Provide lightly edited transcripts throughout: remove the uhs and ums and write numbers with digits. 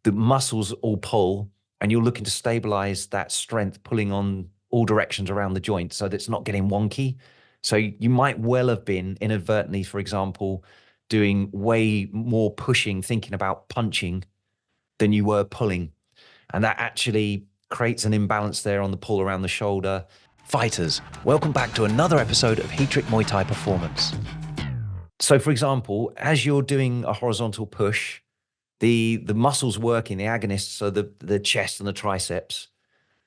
the muscles all pull, and you're looking to stabilize that strength, pulling on all directions around the joint so that it's not getting wonky. So you might well have been inadvertently, for example, doing way more pushing, thinking about punching than you were pulling. And that actually creates an imbalance there on the pull around the shoulder. Fighters, welcome back to another episode of Heatrick Muay Thai Performance. So for example, as you're doing a horizontal push, the muscles working, the agonists, so the chest and the triceps,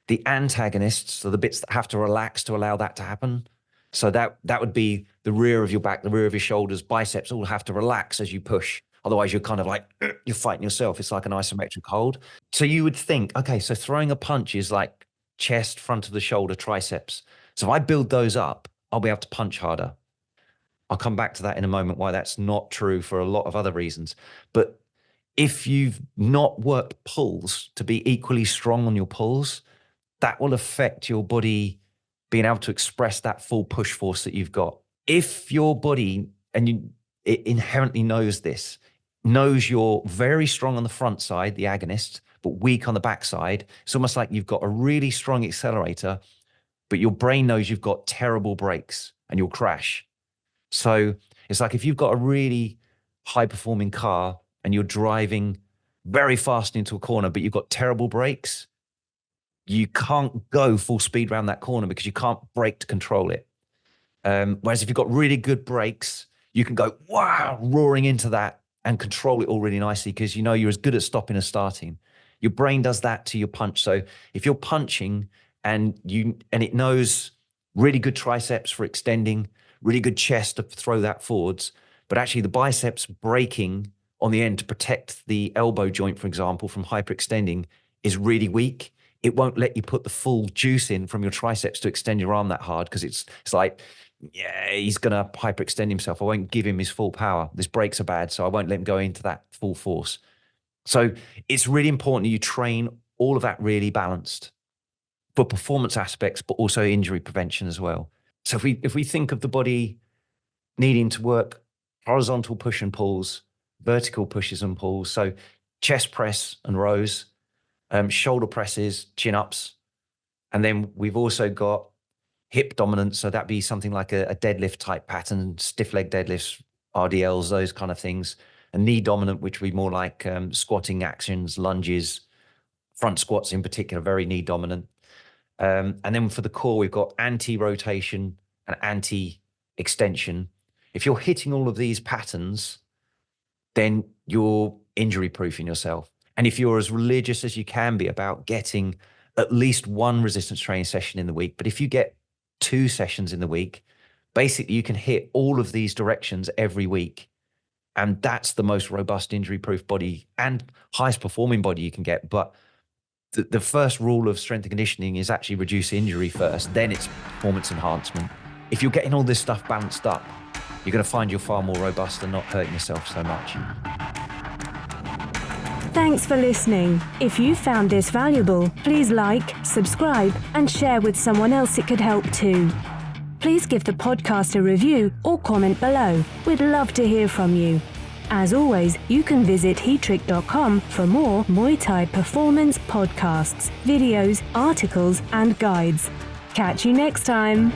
the antagonists, so the bits that have to relax to allow that to happen. So that would be the rear of your back, the rear of your shoulders, biceps all have to relax as you push. Otherwise, you're kind of like, you're fighting yourself. It's like an isometric hold. So you would think, okay, so throwing a punch is like chest, front of the shoulder, triceps. So if I build those up, I'll be able to punch harder. I'll come back to that in a moment, why that's not true for a lot of other reasons. But if you've not worked pulls to be equally strong on your pulls, that will affect your body being able to express that full push force that you've got. If your body, and it inherently knows this, knows you're very strong on the front side, the agonist, but weak on the back side, it's almost like you've got a really strong accelerator, but your brain knows you've got terrible brakes and you'll crash. So it's like if you've got a really high-performing car and you're driving very fast into a corner, but you've got terrible brakes, you can't go full speed around that corner because you can't brake to control it. Whereas if you've got really good brakes, you can go, wow, roaring into that and control it all really nicely because you know you're as good at stopping as starting. Your brain does that to your punch. So if you're punching and it knows really good triceps for extending, really good chest to throw that forwards, but actually the biceps braking on the end to protect the elbow joint, for example, from hyperextending is really weak. It won't let you put the full juice in from your triceps to extend your arm that hard because it's like, yeah, he's going to hyperextend himself. I won't give him his full power. His brakes are bad, so I won't let him go into that full force. So it's really important that you train all of that really balanced for performance aspects, but also injury prevention as well. So if we think of the body needing to work horizontal push and pulls, vertical pushes and pulls, so chest press and rows, shoulder presses, chin-ups, and then we've also got hip dominance, so that'd be something like a deadlift type pattern, stiff leg deadlifts, RDLs, those kind of things, and knee dominant, which would be more like squatting actions, lunges, front squats in particular, very knee dominant. And then for the core, we've got anti-rotation and anti-extension. If you're hitting all of these patterns, then you're injury-proofing yourself. And if you're as religious as you can be about getting at least one resistance training session in the week, but if you get 2 sessions in the week, basically you can hit all of these directions every week. And that's the most robust injury-proof body and highest performing body you can get. But the first rule of strength and conditioning is actually reduce injury first, then it's performance enhancement. If you're getting all this stuff balanced up, you're going to find you're far more robust and not hurting yourself so much. Thanks for listening. If you found this valuable, please like, subscribe, and share with someone else it could help too. Please give the podcast a review or comment below. We'd love to hear from you. As always, you can visit heatrick.com for more Muay Thai performance podcasts, videos, articles, and guides. Catch you next time.